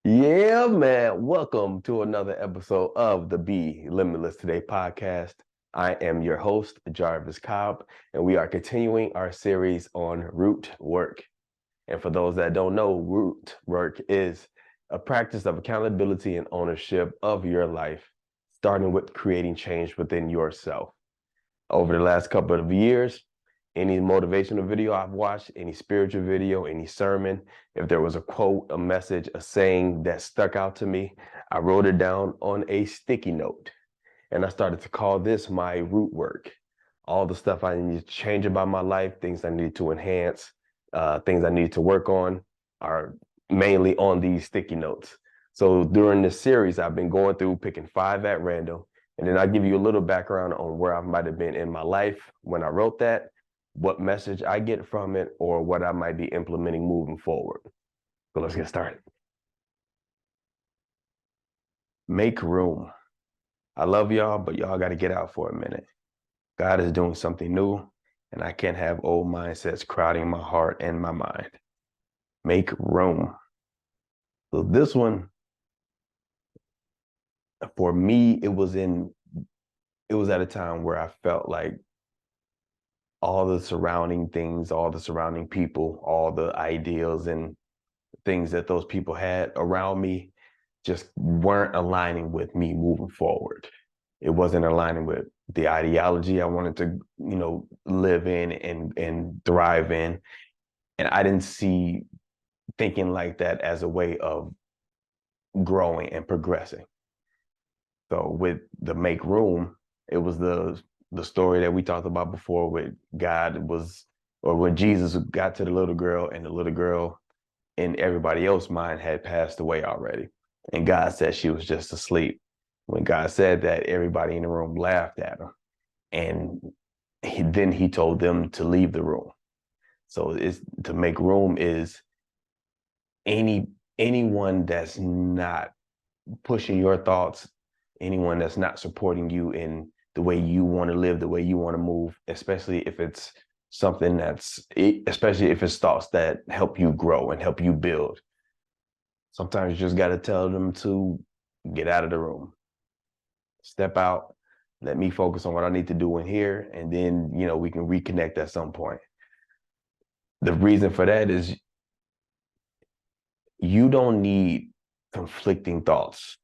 Yeah, man. Welcome to another episode of the Be Limitless Today podcast. I am your host, Jarvis Cobb, and we are continuing our series on root work. And for those that don't know, root work is a practice of accountability and ownership of your life, starting with creating change within yourself. Over the last couple of years, any motivational video I've watched, any spiritual video, any sermon, if there was a quote, a message, a saying that stuck out to me, I wrote it down on a sticky note. And I started to call this my root work. All the stuff I need to change about my life, things I need to enhance, things I need to work on are mainly on these sticky notes. So during this series, I've been going through picking 5 at random. And then I'll give you a little background on where I might have been in my life when I wrote that, what message I get from it, or what I might be implementing moving forward. So let's get started. Make room. I love y'all, but y'all got to get out for a minute. God is doing something new, and I can't have old mindsets crowding my heart and my mind. Make room. So this one, for me, it was at a time where I felt like all the surrounding things, all the surrounding people, all the ideals and things that those people had around me just weren't aligning with me moving forward. It wasn't aligning with the ideology I wanted to, live in and thrive in. And I didn't see thinking like that as a way of growing and progressing. So with the make room, it was the story that we talked about before with God was, or when Jesus got to the little girl and the little girl in everybody else's mind had passed away already. And God said she was just asleep. When God said that, everybody in the room laughed at him. And then he told them to leave the room. So it's to make room is anyone that's not pushing your thoughts, anyone that's not supporting you in the way you want to live, the way you want to move, especially if it's something especially if it's thoughts that help you grow and help you build. Sometimes you just got to tell them to get out of the room, step out, let me focus on what I need to do in here, and then, we can reconnect at some point. The reason for that is you don't need conflicting thoughts.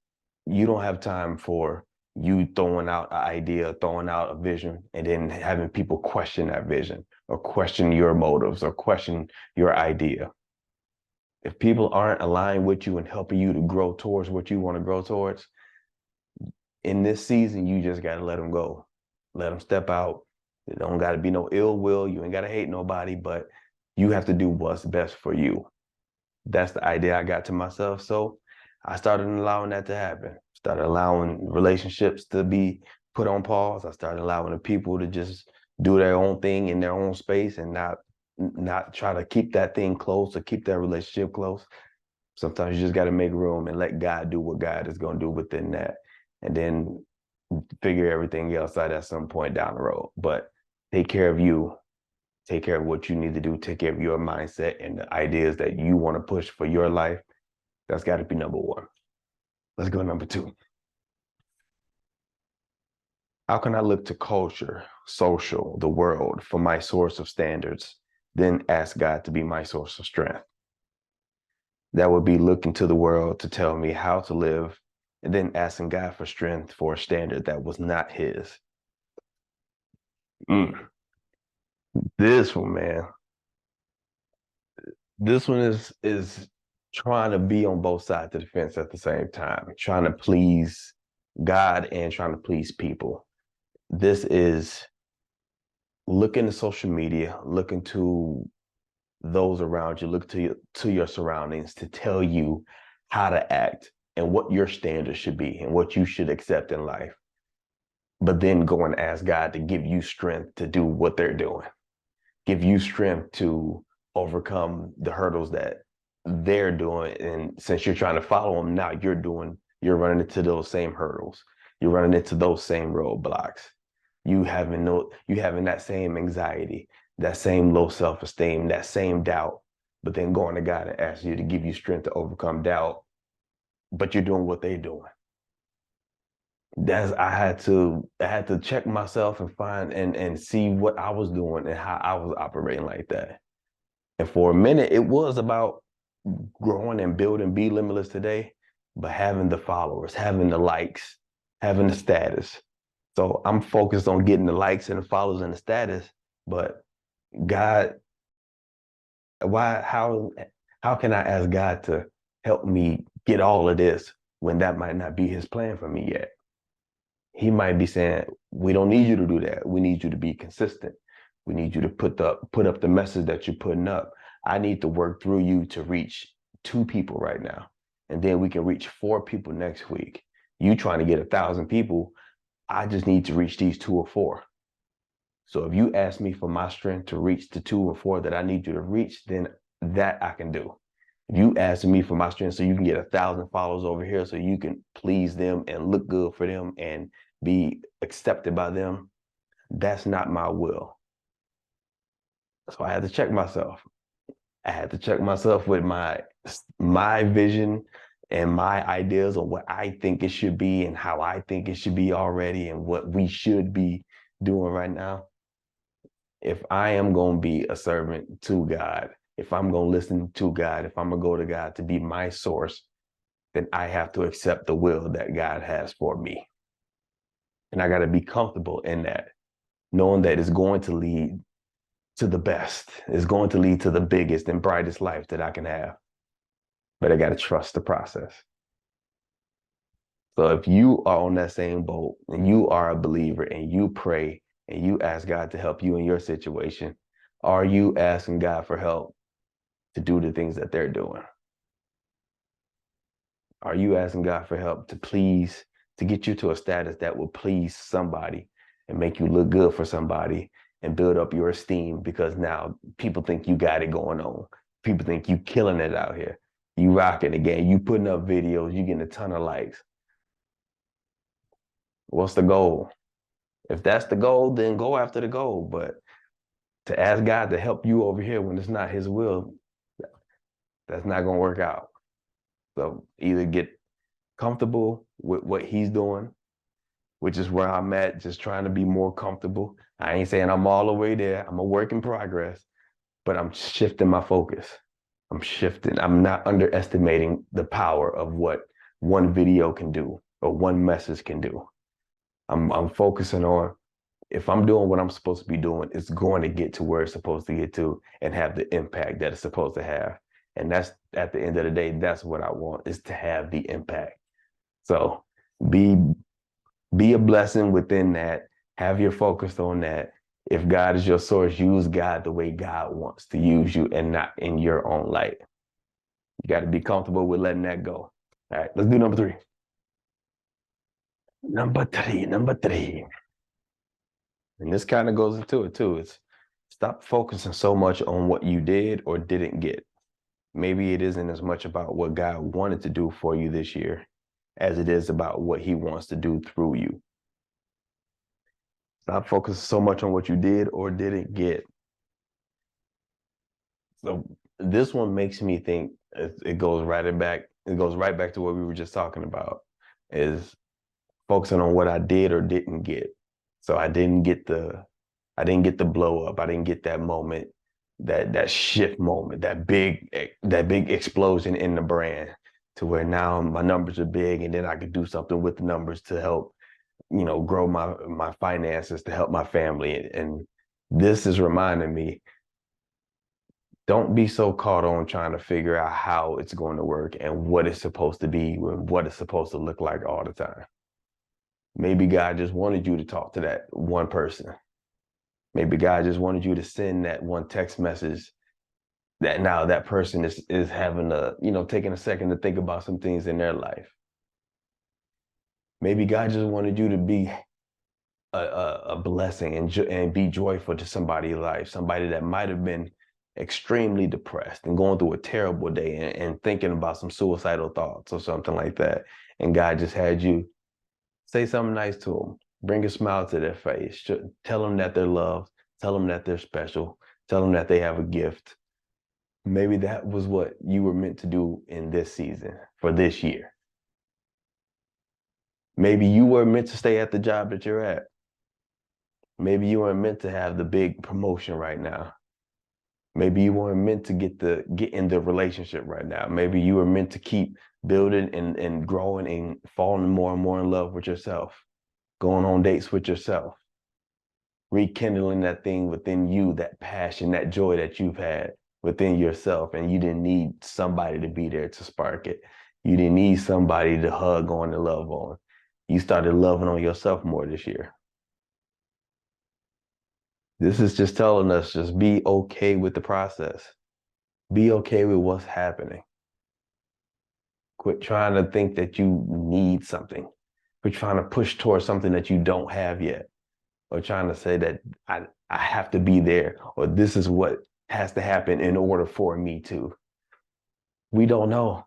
You don't have time for you throwing out an idea, throwing out a vision, and then having people question that vision or question your motives or question your idea. If people aren't aligned with you and helping you to grow towards what you want to grow towards, in this season, you just got to let them go. Let them step out. There don't got to be no ill will. You ain't got to hate nobody, but you have to do what's best for you. That's the idea I got to myself. So I started allowing that to happen. Started allowing relationships to be put on pause. I started allowing the people to just do their own thing in their own space and not try to keep that thing close or keep that relationship close. Sometimes you just got to make room and let God do what God is going to do within that, and then figure everything else out at some point down the road. But take care of you. Take care of what you need to do. Take care of your mindset and the ideas that you want to push for your life. That's got to be number one. Let's go number 2. How can I look to culture, social, the world for my source of standards, then ask God to be my source of strength? That would be looking to the world to tell me how to live and then asking God for strength for a standard that was not his. This one, man. This one is trying to be on both sides of the fence at the same time, trying to please God and trying to please people. This is looking to social media, looking to those around you, look to your surroundings to tell you how to act and what your standards should be and what you should accept in life. But then go and ask God to give you strength to do what they're doing, give you strength to overcome the hurdles that they're doing. And since you're trying to follow them, now you're running into those same hurdles. You're running into those same roadblocks. You having that same anxiety, that same low self-esteem, that same doubt, but then going to God and asking you to give you strength to overcome doubt but you're doing what they're doing. I had to check myself and find and see what I was doing and how I was operating like that. And for a minute, it was about growing and building Be Limitless today, but having the followers, having the likes, having the status. So I'm focused on getting the likes and the followers and the status, but God, why, how can I ask God to help me get all of this when that might not be his plan for me yet? He might be saying, we don't need you to do that. We need you to be consistent. We need you to put up the message that you're putting up. I need to work through you to reach 2 people right now. And then we can reach 4 people next week. You trying to get 1,000 people, I just need to reach these 2 or 4. So if you ask me for my strength to reach the 2 or 4 that I need you to reach, then that I can do. If you ask me for my strength so you can get 1,000 followers over here so you can please them and look good for them and be accepted by them, that's not my will. So I had to check myself. I had to check myself with my vision and my ideas on what I think it should be and how I think it should be already and what we should be doing right now. If I am going to be a servant to God, if I'm going to listen to God, if I'm going to go to God to be my source, then I have to accept the will that God has for me. And I got to be comfortable in that, knowing that it's going to lead to the best. It's going to lead to the biggest and brightest life that I can have. But I got to trust the process. So if you are on that same boat and you are a believer and you pray and you ask God to help you in your situation, are you asking God for help to do the things that they're doing? Are you asking God for help to get you to a status that will please somebody and make you look good for somebody and build up your esteem, because now people think you got it going on. People think you killing it out here. You rocking again. You putting up videos. You getting a ton of likes. What's the goal? If that's the goal, then go after the goal. But to ask God to help you over here when it's not his will, that's not going to work out. So either get comfortable with what he's doing, which is where I'm at, just trying to be more comfortable. I ain't saying I'm all the way there. I'm a work in progress, but I'm shifting my focus. I'm shifting. I'm not underestimating the power of what one video can do or one message can do. I'm focusing on, if I'm doing what I'm supposed to be doing, it's going to get to where it's supposed to get to and have the impact that it's supposed to have. And that's, at the end of the day, that's what I want, is to have the impact. So be a blessing within that. Have your focus on that. If God is your source, use God the way God wants to use you and not in your own light. You got to be comfortable with letting that go. All right, let's do number 3. Number three. And this kind of goes into it too. It's stop focusing so much on what you did or didn't get. Maybe it isn't as much about what God wanted to do for you this year as it is about what he wants to do through you. Stop focusing so much on what you did or didn't get. So this one makes me think, it goes right back to what we were just talking about, is focusing on what I did or didn't get. So I didn't get the blow up. I didn't get that moment, that shift moment, that big explosion in the brand, to where now my numbers are big and then I could do something with the numbers to help, grow my finances, to help my family. And this is reminding me, don't be so caught on trying to figure out how it's going to work and what it's supposed to be and what it's supposed to look like all the time. Maybe God just wanted you to talk to that one person. Maybe God just wanted you to send that one text message that now that person is having taking a second to think about some things in their life. Maybe God just wanted you to be a blessing and be joyful to somebody's life, somebody that might have been extremely depressed and going through a terrible day and thinking about some suicidal thoughts or something like that. And God just had you say something nice to them, bring a smile to their face, tell them that they're loved, tell them that they're special, tell them that they have a gift. Maybe that was what you were meant to do in this season, for this year. Maybe you were meant to stay at the job that you're at. Maybe you weren't meant to have the big promotion right now. Maybe you weren't meant to get in the relationship right now. Maybe you were meant to keep building and growing and falling more and more in love with yourself, going on dates with yourself, rekindling that thing within you, that passion, that joy that you've had within yourself. And you didn't need somebody to be there to spark it. You didn't need somebody to hug on and love on. You started loving on yourself more this year. This is just telling us, just be okay with the process. Be okay with what's happening. Quit trying to think that you need something. Quit trying to push towards something that you don't have yet. Or trying to say that I have to be there, or this is what has to happen in order for me to. We don't know.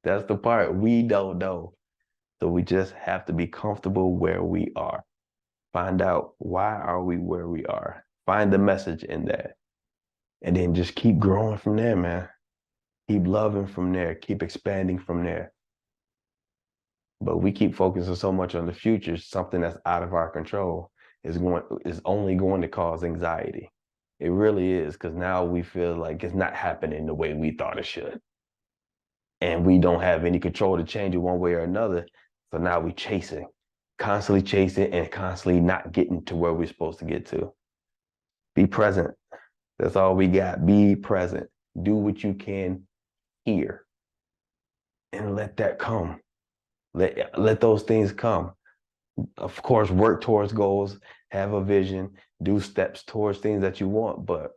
That's the part. We don't know. So we just have to be comfortable where we are. Find out, why are we where we are? Find the message in that. And then just keep growing from there, man. Keep loving from there. Keep expanding from there. But we keep focusing so much on the future, something that's out of our control is only going to cause anxiety. It really is, because now we feel like it's not happening the way we thought it should. And we don't have any control to change it one way or another. So now we constantly chasing and constantly not getting to where we're supposed to get to. Be present. That's all we got. Be present. Do what you can here and let that come. Let those things come. Of course, work towards goals, have a vision, do steps towards things that you want, but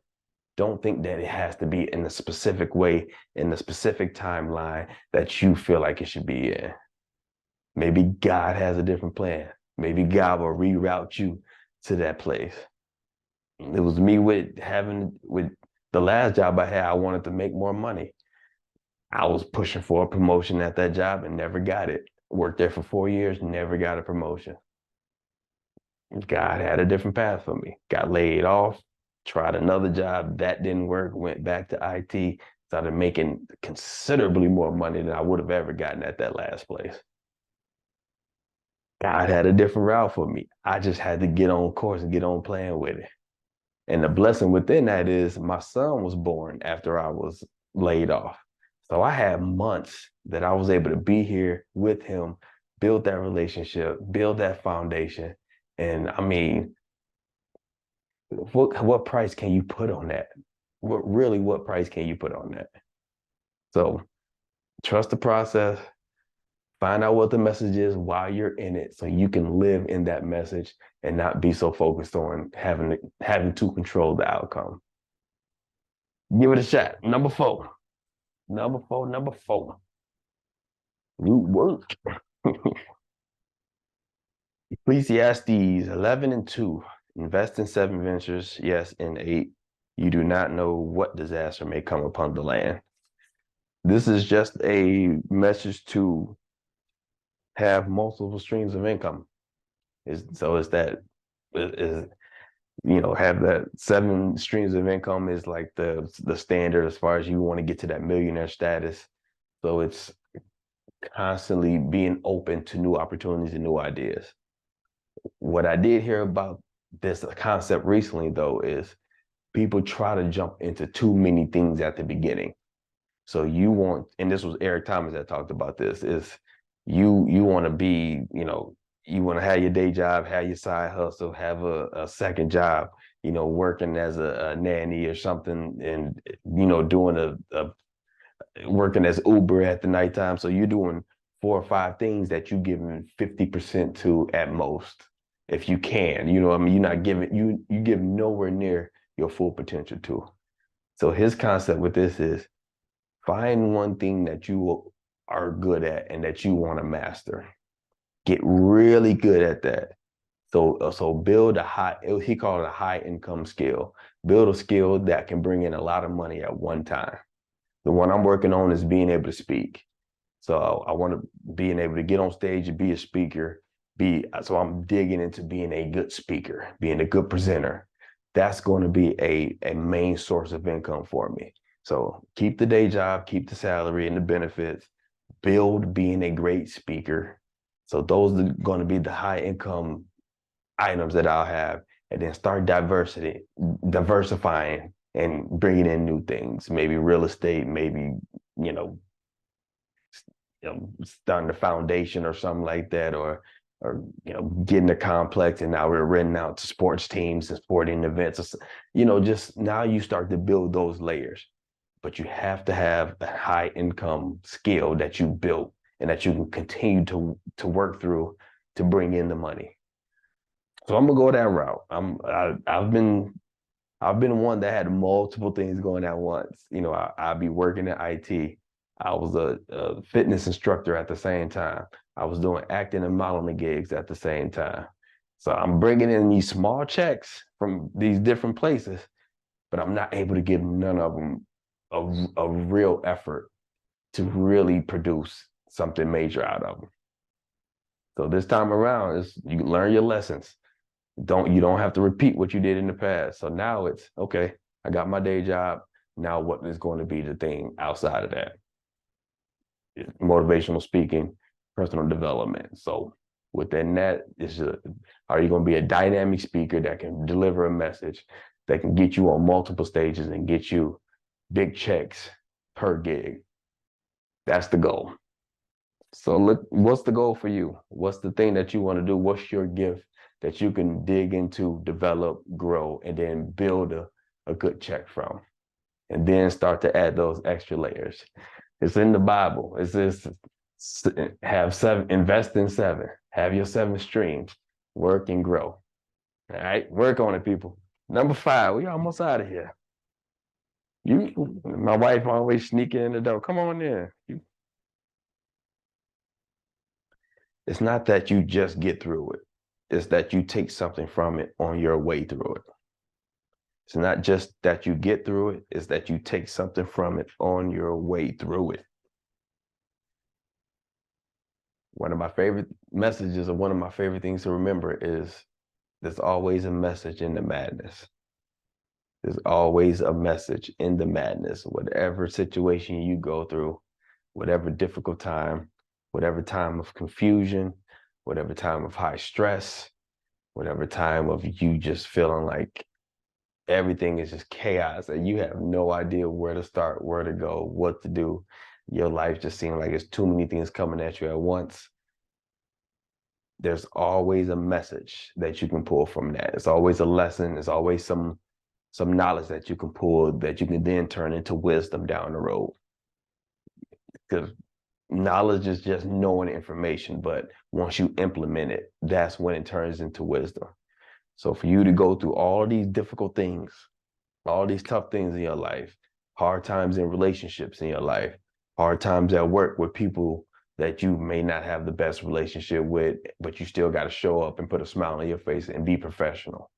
don't think that it has to be in a specific way, in the specific timeline that you feel like it should be in. Maybe God has a different plan. Maybe God will reroute you to that place. It was me with the last job I had. I wanted to make more money. I was pushing for a promotion at that job and never got it. Worked there for 4 years, never got a promotion. God had a different path for me. Got laid off, tried another job, that didn't work, went back to IT, started making considerably more money than I would have ever gotten at that last place. God had a different route for me. I just had to get on course and get on playing with it. And the blessing within that is my son was born after I was laid off. So I had months that I was able to be here with him, build that relationship, build that foundation. And I mean, what price can you put on that? What price can you put on that? So trust the process, find out what the message is while you're in it so you can live in that message and not be so focused on having to control the outcome. Give it a shot. Number four. Root work. Ecclesiastes 11:2. Invest in 7 ventures, yes, in 8. You do not know what disaster may come upon the land. This is just a message to have multiple streams of income. It's that have that 7 streams of income is like the standard as far as you want to get to that millionaire status. So it's constantly being open to new opportunities and new ideas. What I did hear about this concept recently, though, is people try to jump into too many things at the beginning. So you want, and this was Eric Thomas that talked about this, is you want to be, you want to have your day job, have your side hustle, have a second job, working as a nanny or something, and, doing working as Uber at the nighttime. So you're doing 4 or 5 things that you're giving 50% to at most, if you can. You're not giving, you give nowhere near your full potential to. So his concept with this is find one thing that you are good at and that you want to master. Get really good at that. So build he called it a high income skill. Build a skill that can bring in a lot of money at one time. The one I'm working on is being able to speak. So I want to being able to get on stage and be a speaker. So I'm digging into being a good speaker, being a good presenter. That's going to be a main source of income for me. So keep the day job, keep the salary and the benefits, build being a great speaker, So those are going to be the high income items that I'll have, and then start diversifying and bringing in new things, maybe real estate, maybe, you know, starting a foundation or something like that, or getting a complex, and now we're renting out to sports teams and sporting events. Just now you start to build those layers. But you have to have a high income skill that you built and that you can continue to work through to bring in the money. So I'm gonna go that route. I've been one that had multiple things going at once. I'd be working at IT. I was a fitness instructor at the same time. I was doing acting and modeling gigs at the same time. So I'm bringing in these small checks from these different places, but I'm not able to give none of them a real effort to really produce something major out of them. So this time around, is you learn your lessons. You don't have to repeat what you did in the past. So now it's okay. I got my day job. Now what is going to be the thing outside of that? Motivational speaking, personal development. So within that, are you going to be a dynamic speaker that can deliver a message that can get you on multiple stages and get you big checks per gig? That's the goal. So look, what's the goal for you? What's the thing that you want to do? What's your gift that you can dig into, develop, grow, and then build a good check from? And then start to add those extra layers. It's in the Bible. It says invest in 7, have your 7 streams, work and grow. All right, work on it, people. Number 5, we almost out of here. My wife always sneaking in the door. Come on in. It's not that you just get through it. It's that you take something from it on your way through it. It's not just that you get through it. It's that you take something from it on your way through it. One of my favorite messages, or one of my favorite things to remember, is there's always a message in the madness. There's always a message in the madness. Whatever situation you go through, whatever difficult time, whatever time of confusion, whatever time of high stress, whatever time of you just feeling like everything is just chaos and you have no idea where to start, where to go, what to do. Your life just seems like it's too many things coming at you at once. There's always a message that you can pull from that. It's always a lesson. It's always some knowledge that you can pull that you can then turn into wisdom down the road. Because knowledge is just knowing information, but once you implement it, that's when it turns into wisdom. So for you to go through all these difficult things, all these tough things in your life, hard times in relationships in your life, hard times at work with people that you may not have the best relationship with, but you still got to show up and put a smile on your face and be professional.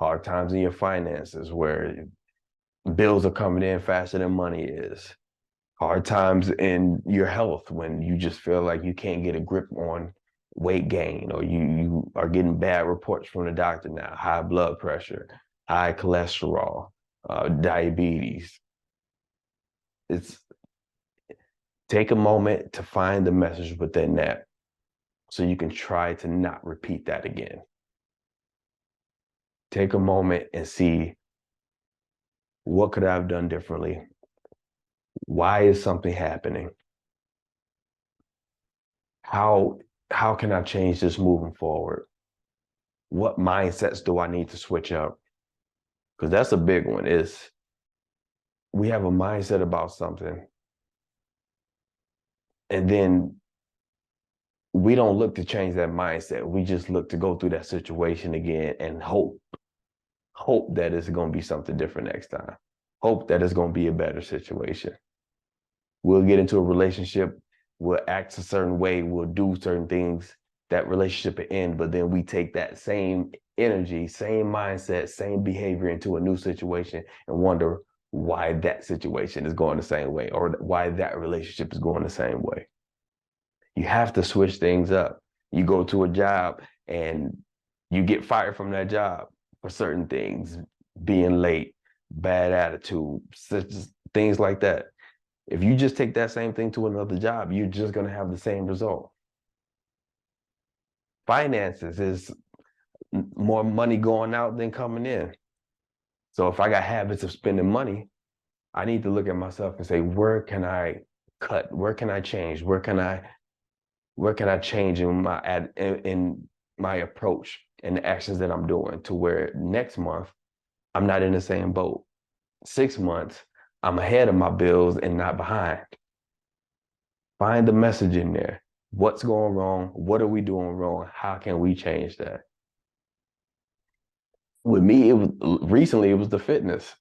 Hard times in your finances where bills are coming in faster than money is. Hard times in your health when you just feel like you can't get a grip on weight gain, or you are getting bad reports from the doctor now, high blood pressure, high cholesterol, diabetes. It's take a moment to find the message within that so you can try to not repeat that again. Take a moment and see, what could I have done differently? Why is something happening? How can I change this moving forward? What mindsets do I need to switch up? Because that's a big one, is we have a mindset about something, and then we don't look to change that mindset. We just look to go through that situation again and hope that it's going to be something different next time. Hope that it's going to be a better situation. We'll get into a relationship, we'll act a certain way, we'll do certain things, that relationship will end, but then we take that same energy, same mindset, same behavior into a new situation and wonder why that situation is going the same way, or why that relationship is going the same way. You have to switch things up. You go to a job and you get fired from that job for certain things, being late, bad attitude, things like that. If you just take that same thing to another job, you're just going to have the same result. finances is more money going out than coming in. So if I got habits of spending money, I need to look at myself and say, where can I cut? Where can I change? Where can I change in my approach and the actions that I'm doing to where next month I'm not in the same boat. 6 months, I'm ahead of my bills and not behind. Find the message in there. What's going wrong? What are we doing wrong? How can we change that? With me, it was the fitness.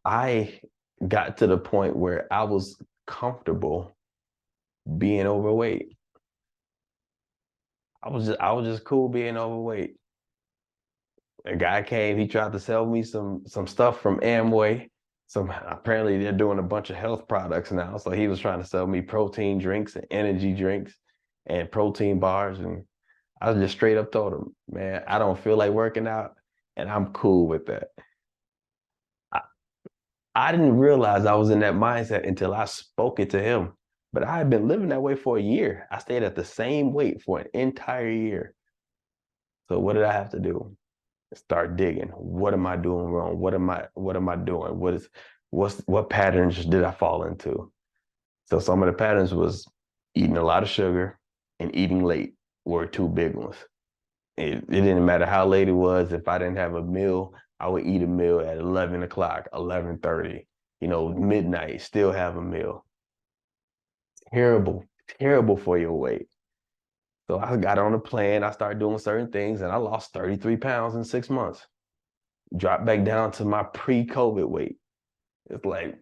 I got to the point where I was comfortable being overweight. I was just cool being overweight. A guy came, he tried to sell me some stuff from Amway. Apparently they're doing a bunch of health products now. So he was trying to sell me protein drinks and energy drinks and protein bars. And I just straight up told him, man, I don't feel like working out and I'm cool with that. I didn't realize I was in that mindset until I spoke it to him. But I had been living that way for a year. I stayed at the same weight for an entire year. So what did I have to do? Start digging. What am I doing wrong? What am I doing? What patterns did I fall into? So some of the patterns was eating a lot of sugar and eating late were two big ones. It didn't matter how late it was. If I didn't have a meal, I would eat a meal at 11 o'clock, 11:30, midnight, still have a meal. Terrible, terrible for your weight. So I got on a plan. I started doing certain things and I lost 33 pounds in 6 months. Dropped back down to my pre-COVID weight. It's like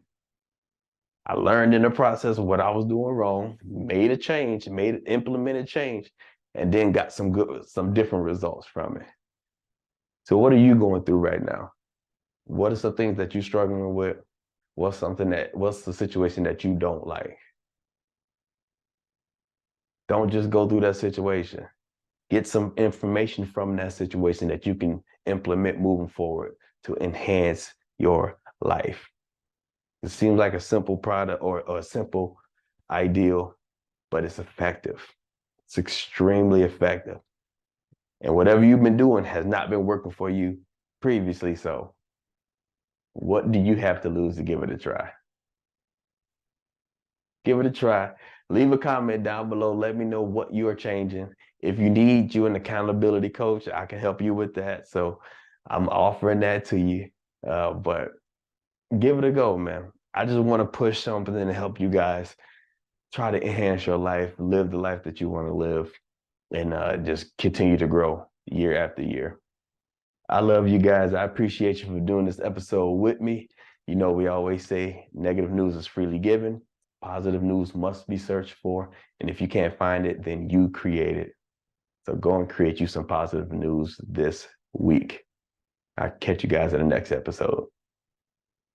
I learned in the process what I was doing wrong, made a change, implemented change, and then got some different results from it. So what are you going through right now? What are some things that you're struggling with? What's the situation that you don't like? Don't just go through that situation. Get some information from that situation that you can implement moving forward to enhance your life. It seems like a simple product or a simple ideal, but it's effective. It's extremely effective. And whatever you've been doing has not been working for you previously. So what do you have to lose to give it a try? Give it a try. Leave a comment down below. Let me know what you are changing. If you need an accountability coach, I can help you with that. So I'm offering that to you. But give it a go, man. I just want to push something to help you guys try to enhance your life, live the life that you want to live, and just continue to grow year after year. I love you guys. I appreciate you for doing this episode with me. We always say negative news is freely given. Positive news must be searched for. And if you can't find it, then you create it. So go and create you some positive news this week. I'll catch you guys in the next episode.